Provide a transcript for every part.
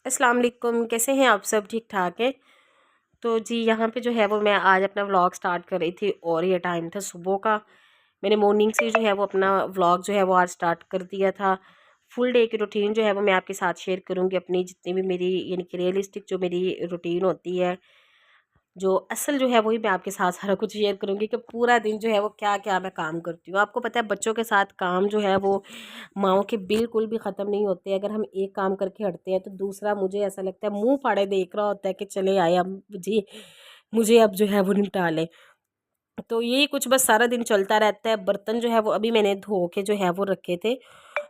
अस्सलाम वालेकुम। कैसे हैं आप सब? ठीक ठाक है। तो जी यहाँ पे जो है वो मैं आज अपना व्लॉग स्टार्ट कर रही थी और ये टाइम था सुबह का। मैंने मॉर्निंग से जो है वो अपना व्लॉग जो है वो आज स्टार्ट कर दिया था। फुल डे की रूटीन जो है वो मैं आपके साथ शेयर करूँगी, अपनी जितनी भी मेरी यानी कि रियलिस्टिक जो मेरी रूटीन होती है, जो असल जो है वही मैं आपके साथ सारा कुछ शेयर करूँगी कि पूरा दिन जो है वो क्या क्या मैं काम करती हूँ। आपको पता है बच्चों के साथ काम जो है वो माओं के बिल्कुल भी ख़त्म नहीं होते। अगर हम एक काम करके हटते हैं तो दूसरा मुझे ऐसा लगता है मुंह फाड़े देख रहा होता है कि चले आए अब जी, मुझे अब जो है वो निपटा लें। तो यही कुछ बस सारा दिन चलता रहता है। बर्तन जो है वो अभी मैंने धो के जो है वो रखे थे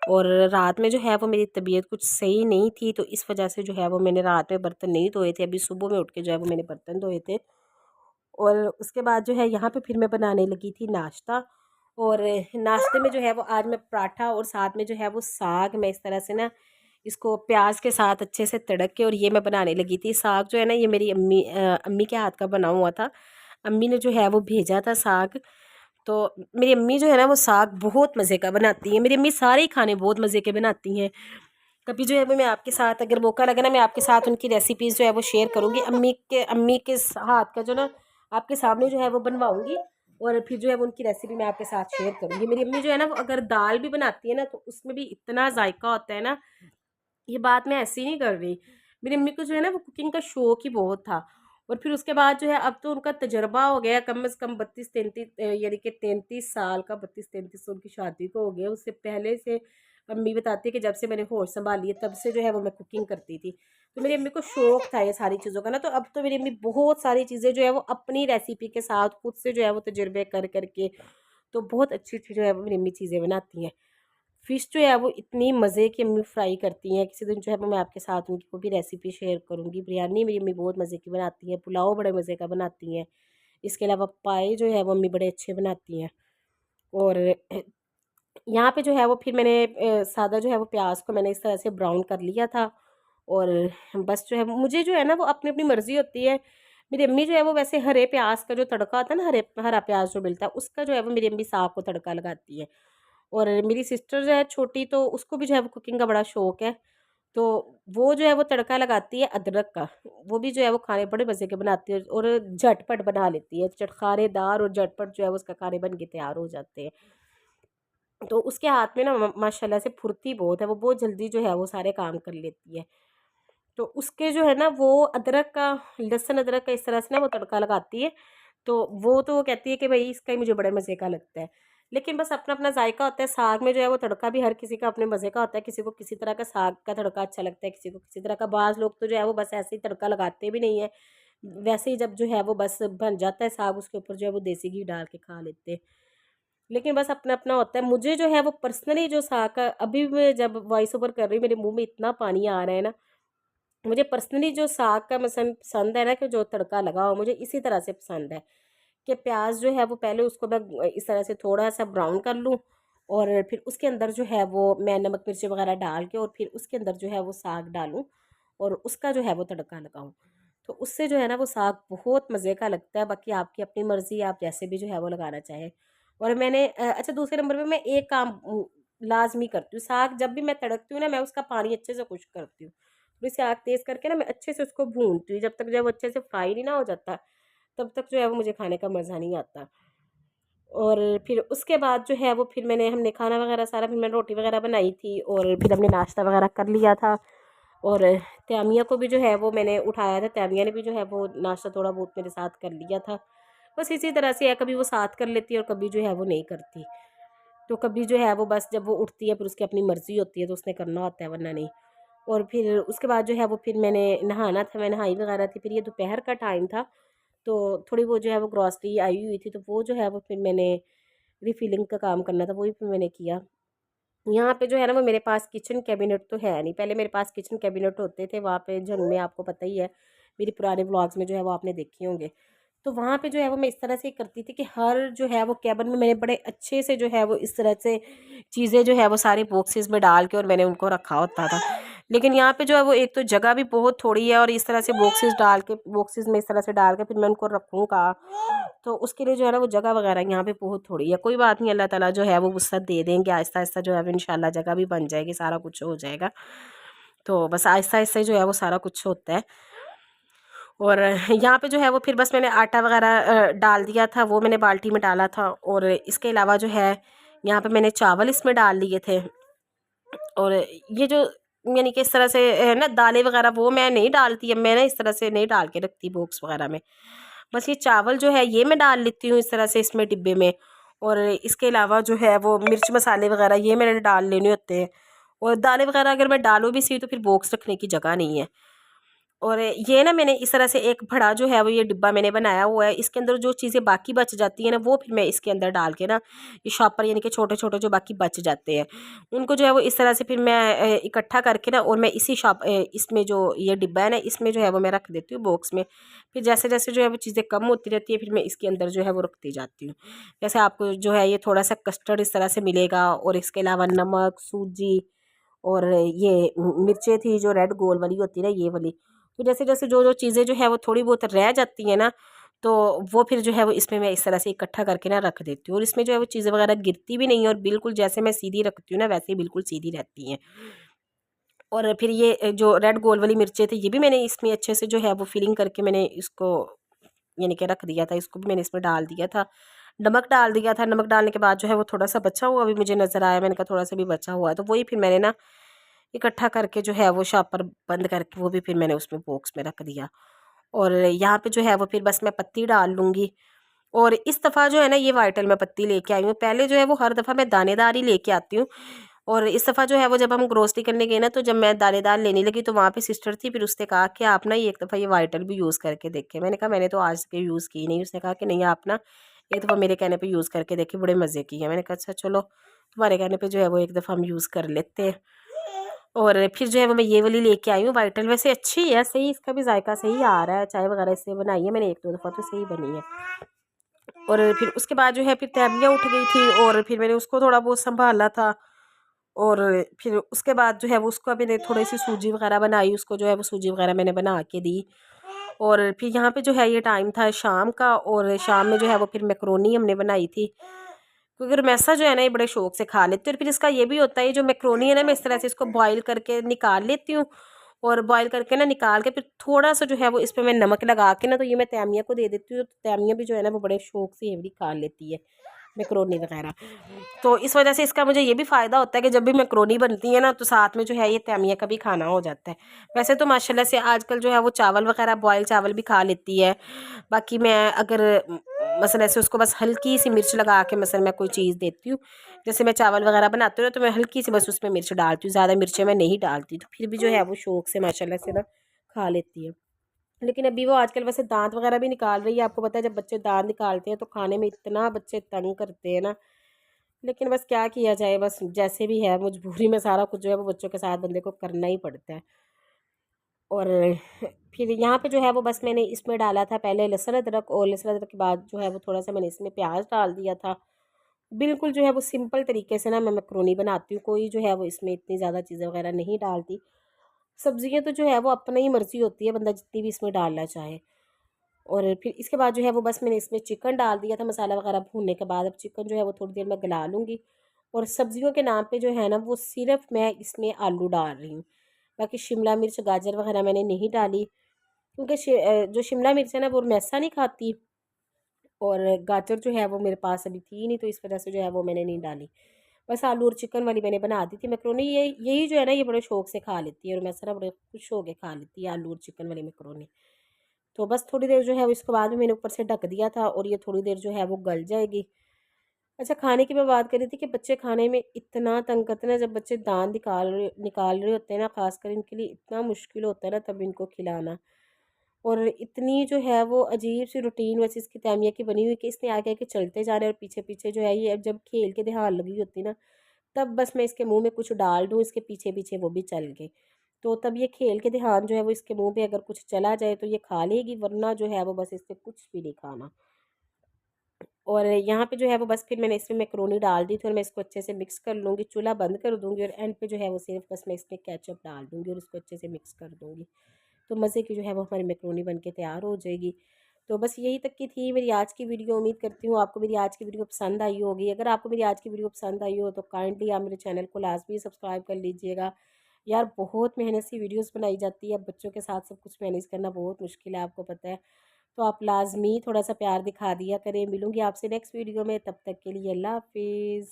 और रात में जो है वो मेरी तबीयत कुछ सही नहीं थी, तो इस वजह से जो है वो मैंने रात में बर्तन नहीं धोए थे। अभी सुबह में उठ के जो है वो मैंने बर्तन धोए थे और उसके बाद जो है यहाँ पे फिर मैं बनाने लगी थी नाश्ता। और नाश्ते में जो है वो आज मैं पराठा और साथ में जो है वो साग, मैं इस तरह से ना इसको प्याज के साथ अच्छे से तड़क के और ये मैं बनाने लगी थी। साग जो है ना ये मेरी अम्मी के हाथ का बना हुआ था। अम्मी ने जो है वो भेजा था साग। तो मेरी अम्मी जो है ना वो साग बहुत मज़े का बनाती है। मेरी अम्मी सारे ही खाने बहुत मज़े के बनाती हैं। कभी जो है वो मैं आपके साथ अगर मौका लगा ना मैं आपके साथ उनकी रेसिपीज़ जो है वो शेयर करूँगी। अम्मी के हाथ का जो ना आपके सामने जो है वो बनवाऊँगी और फिर जो है वो उनकी रेसिपी मैं आपके साथ शेयर करूँगी। मेरी अम्मी जो है ना वो अगर दाल भी बनाती है ना तो उसमें भी इतना जायका होता है ना, ये बात मैं ऐसे ही नहीं कर रही। मेरी अम्मी को जो है ना वो कुकिंग का शौक ही बहुत था। और फिर उसके बाद जो है अब तो उनका तजुर्बा हो गया कम से कम 32-33 यानी कि 33 साल का, 32-33 उनकी शादी को हो गया। उससे पहले से अम्मी बताती है कि जब से मैंने होश संभाली है तब से जो है वो मैं कुकिंग करती थी। तो मेरी अम्मी को शौक था ये सारी चीज़ों का ना, तो अब तो मेरी अम्मी बहुत सारी चीज़ें जो है वो अपनी रेसिपी के साथ खुद से जो है वो तजुर्बे कर करके तो बहुत अच्छी जो है वो मेरी अम्मी चीज़ें बनाती हैं। फ़िश जो है वो इतनी मज़े की अम्मी फ्राई करती हैं, किसी दिन जो है वो मैं आपके साथ उनकी वो भी रेसिपी शेयर करूँगी। बिरयानी मेरी अम्मी बहुत मज़े की बनाती हैं, पुलाव बड़े मज़े का बनाती हैं। इसके अलावा पाए जो है वो अम्मी बड़े अच्छे बनाती हैं। और यहाँ पे जो है वो फिर मैंने सादा जो है वो प्याज को मैंने इस तरह से ब्राउन कर लिया था। और बस जो है मुझे जो है ना वो अपनी अपनी मर्ज़ी होती है। मेरी अम्मी जो है वो वैसे हरे प्याज का जो तड़का होता है ना, हरे हरा प्याज जो मिलता है उसका जो है वो मेरी अम्मी साग को तड़का लगाती है। और मेरी सिस्टर जो है छोटी, तो उसको भी जो है वो कुकिंग का बड़ा शौक है। तो वो जो है वो तड़का लगाती है अदरक का। वो भी जो है वो खाने बड़े मज़े के बनाती है और झटपट बना लेती है। खानेदार और झटपट जो है वो उसका खाने बन के तैयार हो जाते हैं। तो उसके हाथ में ना माशाल्लाह से फुर्ती बहुत है, वो बहुत जल्दी जो है वो सारे काम कर लेती है। तो उसके जो है ना वो अदरक का, लहसुन अदरक का इस तरह से ना वो तड़का लगाती है। तो वो कहती है कि भई इसका ही मुझे बड़े मज़े का लगता है। लेकिन बस अपना-अपना जायका होता है। साग में जो है वो तड़का भी हर किसी का अपने मज़े का होता है। किसी को किसी तरह का साग का तड़का अच्छा लगता है, किसी को किसी तरह का। बाज़ लोग तो जो है वो बस ऐसे ही तड़का लगाते भी नहीं है। वैसे ही जब जो है वो बस बन जाता है साग, उसके ऊपर जो है वो देसी घी डाल के खा लेते हैं। लेकिन बस अपना-अपना होता है। मुझे जो है वो पर्सनली जो साग का, अभी मैं जब वॉइस ओवर कर रही हूँ मेरे मुँह में इतना पानी आ रहा है ना, मुझे पर्सनली जो साग का मसन पसंद है ना कि जो तड़का लगा हो, मुझे इसी तरह से पसंद है कि प्याज जो है वो पहले उसको मैं इस तरह से थोड़ा-सा ब्राउन कर लूँ और फिर उसके अंदर जो है वो मैं नमक मिर्ची वगैरह डाल के और फिर उसके अंदर जो है वो साग डालूँ और उसका जो है वो तड़का लगाऊँ। तो उससे जो है ना वो साग बहुत मज़े का लगता है। बाकी आपकी अपनी मर्ज़ी, आप जैसे भी जो है वो लगाना चाहें। और मैंने अच्छा, दूसरे नंबर पे मैं एक काम लाज़मी करती हूँ। साग जब भी मैं तड़कती हूँ ना मैं उसका पानी अच्छे से खुश्क करती हूँ। थोड़ी सी आग तेज़ करके ना मैं अच्छे से उसको भूनती हूँ। जब तक जो है वो अच्छे से फ्राई नहीं ना हो जाता, तब तक जो है वो मुझे खाने का मज़ा नहीं आता। और फिर उसके बाद जो है वो फिर हमने खाना वगैरह सारा, फिर मैंने रोटी वगैरह बनाई थी और फिर हमने नाश्ता वगैरह कर लिया था। और त्यामिया को भी जो है वो मैंने उठाया था। त्यामिया ने भी जो है वो नाश्ता थोड़ा बहुत मेरे साथ कर लिया था। बस इसी तरह से है, कभी वो साथ कर लेती है और कभी जो है वो नहीं करती। तो कभी जो है वो बस जब वो उठती है फिर उसकी अपनी मर्ज़ी होती है तो उसने करना होता है, वरना नहीं। और फिर उसके बाद जो है वो फिर मैंने नहाना था, मैं नहाई वगैरह थी। फिर ये दोपहर का टाइम था, तो थोड़ी वो जो है वो ग्रॉसरी आई हुई थी, तो वो जो है वो फिर मैंने रिफ़िलिंग का काम करना था, वही फिर मैंने किया। यहाँ पे जो है ना वो मेरे पास किचन कैबिनेट तो है नहीं। पहले मेरे पास किचन कैबिनेट होते थे वहाँ पे झंग में, आपको पता ही है, मेरी पुराने व्लॉग्स में जो है वो आपने देखे होंगे। तो वहाँ पे जो है वो मैं इस तरह से करती थी कि हर जो है वो कैबिन में मैंने बड़े अच्छे से जो है वो इस तरह से चीज़ें जो है वो सारे बॉक्सेस में डाल के और मैंने उनको रखा होता था। लेकिन यहाँ पे जो है वो एक तो जगह भी बहुत थोड़ी है और इस तरह से बॉक्सेस में इस तरह से डाल के फिर मैं उनको रखूँ कहाँ? तो उसके लिए जो है ना वो जगह वगैरह यहाँ पे बहुत थोड़ी है। कोई बात नहीं, अल्लाह ताला जो है वो वुसअत दे देंगे, आहिस्ता-आहिस्ता जो है वो इंशाल्लाह जगह भी बन जाएगी, सारा कुछ हो जाएगा। तो बस आहिस्ता आहिस्ता जो है वो सारा कुछ होता है। और यहाँ पे जो है वो फिर बस मैंने आटा वगैरह डाल दिया था, वो मैंने बाल्टी में डाला था। और इसके अलावा जो है यहाँ पे मैंने चावल इसमें डाल लिए थे। और ये जो यानी कि इस तरह से ना दालें वगैरह वो मैं नहीं डालती, अब मैं ना इस तरह से नहीं डाल के रखती बॉक्स वगैरह में। बस ये चावल जो है ये मैं डाल लेती हूँ इस तरह से इसमें डिब्बे में। और इसके अलावा जो है वो मिर्च मसाले वगैरह ये मैंने डाल लेने होते हैं। और दालें वगैरह अगर मैं डालूँ भी सी तो फिर बॉक्स रखने की जगह नहीं है। और ये ना मैंने इस तरह से एक बड़ा जो है वो ये डिब्बा मैंने बनाया हुआ है, इसके अंदर जो चीज़ें बाकी बच जाती हैं ना वो फिर मैं इसके अंदर डाल के ना ये शॉपर यानी कि छोटे छोटे जो बाकी बच जाते हैं उनको जो है वो इस तरह से फिर मैं इकट्ठा करके ना और मैं इसी इसमें जो ये डिब्बा है ना इसमें जो है वो मैं रख देती हूँ बॉक्स में। फिर जैसे जैसे जो है वो चीज़ें कम होती रहती है फिर मैं इसके अंदर जो है वो रखती जाती हूँ। जैसे आपको जो है ये थोड़ा सा कस्टर्ड इस तरह से मिलेगा, और इसके अलावा नमक, सूजी, और ये मिर्चें थी जो रेड गोल वाली होती है ना ये वाली। तो जैसे जैसे जो जो चीज़ें जो है वो थोड़ी बहुत रह जाती हैं ना तो वो फिर जो है वो इसमें मैं इस तरह से इकट्ठा करके ना रख देती हूँ। और इसमें जो है वो चीज़ें वगैरह गिरती भी नहीं है और बिल्कुल जैसे मैं सीधी रखती हूँ ना वैसे ही बिल्कुल सीधी रहती हैं। और फिर ये जो रेड गोल वाली मिर्चें थी ये भी मैंने इसमें अच्छे से जो है वो फिलिंग करके मैंने इसको यानी कि रख दिया था, इसको भी मैंने इसमें डाल दिया था। नमक डाल दिया था, नमक डालने के बाद जो है वो थोड़ा सा बचा हुआ भी मुझे नज़र आया, मैंने कहा थोड़ा सा भी बचा हुआ है तो वही फिर मैंने ना इकट्ठा करके जो है वो शॉपर बंद करके वो भी फिर मैंने उसमें बॉक्स में रख दिया। और यहाँ पे जो है वो फिर बस मैं पत्ती डाल लूँगी। और इस दफ़ा जो है ना ये वाइटल मैं पत्ती लेके आई हूँ, पहले जो है वो हर दफ़ा मैं दानेदार ही लेके आती हूँ। और इस दफ़ा जो है वो जब हम ग्रोसरी करने गए ना तो जब मैं दानेदार लेने लगी तो वहाँ पे सिस्टर थी, फिर उसने कहा कि आप ना ये एक दफ़ा ये वाइटल भी यूज़ करके देखें। मैंने कहा मैंने तो आज तक यूज़ की नहीं। उसने कहा कि नहीं आप ना एक दफ़ा मेरे कहने पे यूज़ करके देखिए, बड़े मज़े की है। मैंने कहा अच्छा चलो तुम्हारे कहने पे जो है वो एक दफ़ा हम यूज़ कर लेते हैं। और फिर जो है वो मैं ये वाली लेके आई हूँ वाइटल, वैसे अच्छी है, सही इसका भी जायका सही आ रहा है, चाय वगैरह इससे बनाई है मैंने एक दो दफ़ा तो सही बनी है। और फिर उसके बाद जो है फिर तैमिया उठ गई थी और फिर मैंने उसको थोड़ा बहुत संभाला था। और फिर उसके बाद जो है वो उसको मैंने थोड़ी सी सूजी वगैरह बनाई, उसको जो है वो सूजी वगैरह मैंने बना के दी। और फिर यहाँ पे जो है ये टाइम था शाम का, और शाम में जो है वो फिर मैक्रोनी हमने बनाई थी, क्योंकि रमैसा जो है ना ये बड़े शौक से खा लेते हैं। और फिर इसका ये भी होता है, ये जो मैक्रोनी है ना मैं इस तरह से इसको बॉईल करके निकाल लेती हूँ। और बॉईल करके ना निकाल के फिर थोड़ा सा जो है वो इस पर मैं नमक लगा के ना तो ये मैं तैमिया को दे देती हूँ, तो तैमिया भी जो है ना वो बड़े शौक से ये भी खा लेती है मैक्रोनी वगैरह। तो इस वजह से इसका मुझे ये भी फ़ायदा होता है कि जब भी मैक्रोनी बनती है ना तो साथ में जो है ये तैमिया का भी खाना हो जाता है। वैसे तो माशाल्लाह से आजकल जो है वो चावल वगैरह बॉयल चावल भी खा लेती है। बाकी मैं अगर मसलन ऐसे उसको बस हल्की सी मिर्च लगा के मसलन मैं कोई चीज़ देती हूँ, जैसे मैं चावल वगैरह बनाती हूँ ना तो मैं हल्की सी बस उसमें मिर्च डालती हूँ, ज़्यादा मिर्चें मैं नहीं डालती, तो फिर भी जो है वो शौक से माशाल्लाह से ना खा लेती है। लेकिन अभी वो आजकल वैसे दांत वगैरह भी निकाल रही है, आपको पता है जब बच्चे दांत निकालते हैं तो खाने में इतना बच्चे तंग करते हैं ना। लेकिन बस क्या किया जाए, बस जैसे भी है मजबूरी में सारा कुछ जो है वो बच्चों के साथ बंदे को करना ही पड़ता है। और फिर यहाँ पे जो है वो बस मैंने इसमें डाला था पहले लहसुन अदरक, और लहसुन अदरक के बाद जो है वो थोड़ा सा मैंने इसमें प्याज डाल दिया था। बिल्कुल जो है वो सिंपल तरीके से ना मैं मैक्रोनी बनाती हूँ, कोई जो है वो इसमें इतनी ज़्यादा चीज़ें वगैरह नहीं डालती। सब्जियाँ तो जो है वो अपनी ही मर्ज़ी होती है, बंदा जितनी भी इसमें डालना चाहे। और फिर इसके बाद जो है वो बस मैंने इसमें चिकन डाल दिया था मसाला वगैरह भूनने के बाद। अब चिकन जो है वो थोड़ी देर में गला लूँगी। और सब्जियों के नाम पे जो है ना वो सिर्फ मैं इसमें आलू डाल रही हूँ, बाकी शिमला मिर्च गाजर वगैरह मैंने नहीं डाली, क्योंकि जो शिमला मिर्च है ना वो मैसा नहीं खाती, और गाजर जो है वो मेरे पास अभी थी नहीं तो इस वजह से जो है वो मैंने नहीं डाली। बस आलू और चिकन वाली मैंने बना दी थी मैक्रोनी, ये यही जो है ना ये बड़े शौक से खा लेती है, और मैसा ना बड़े खुश हो के खा लेती है आलू और चिकन वाली मैक्रोनी। तो बस थोड़ी देर जो है वो इसके बाद में मैंने ऊपर से ढक दिया था और ये थोड़ी देर जो है वो गल जाएगी। अच्छा, खाने की मैं बात कर रही थी कि बच्चे खाने में इतना तंग करते हैं ना, जब बच्चे दांत निकाल रहे होते हैं ना, खासकर इनके लिए इतना मुश्किल होता है ना तब इनको खिलाना। और इतनी जो है वो अजीब सी रूटीन वैसे इसकी तैमिया की बनी हुई कि इसने आगे आगे चलते जा रहे हैं और पीछे पीछे जो है ये अब जब खेल के ध्यान लगी होती ना तब बस मैं इसके मुंह में कुछ डाल दूँ इसके पीछे पीछे वो भी चल गए। तो तब ये खेल के ध्यान जो है वो इसके मुंह पे अगर कुछ चला जाए तो ये खा लेगी, वरना जो है वो बस इससे कुछ भी नहीं खाना। और यहाँ पे जो है वो बस फिर मैंने इसमें मैक्रोनी डाल दी थी और मैं इसको अच्छे से मिक्स कर लूँगी, चूल्हा बंद कर दूँगी और एंड पे जो है वो सिर्फ बस मैं इसमें केचप डाल दूँगी और इसको अच्छे से मिक्स कर दूँगी। तो मज़े की जो है वो हमारी मैक्रोनी बन के तैयार हो जाएगी। तो बस यही तक की थी मेरी आज की वीडियो। उम्मीद करती हूँ आपको मेरी आज की वीडियो पसंद आई होगी। अगर आपको मेरी आज की वीडियो पसंद आई हो तो काइंडली आप मेरे चैनल को लाजमी सब्सक्राइब कर लीजिएगा। यार बहुत मेहनत से वीडियोस बनाई जाती है, अब बच्चों के साथ सब कुछ मैनेज करना बहुत मुश्किल है, आपको पता है। तो आप लाजमी थोड़ा सा प्यार दिखा दिया करें। मिलूंगी आपसे नेक्स्ट वीडियो में, तब तक के लिए अल्लाह हाफिज़।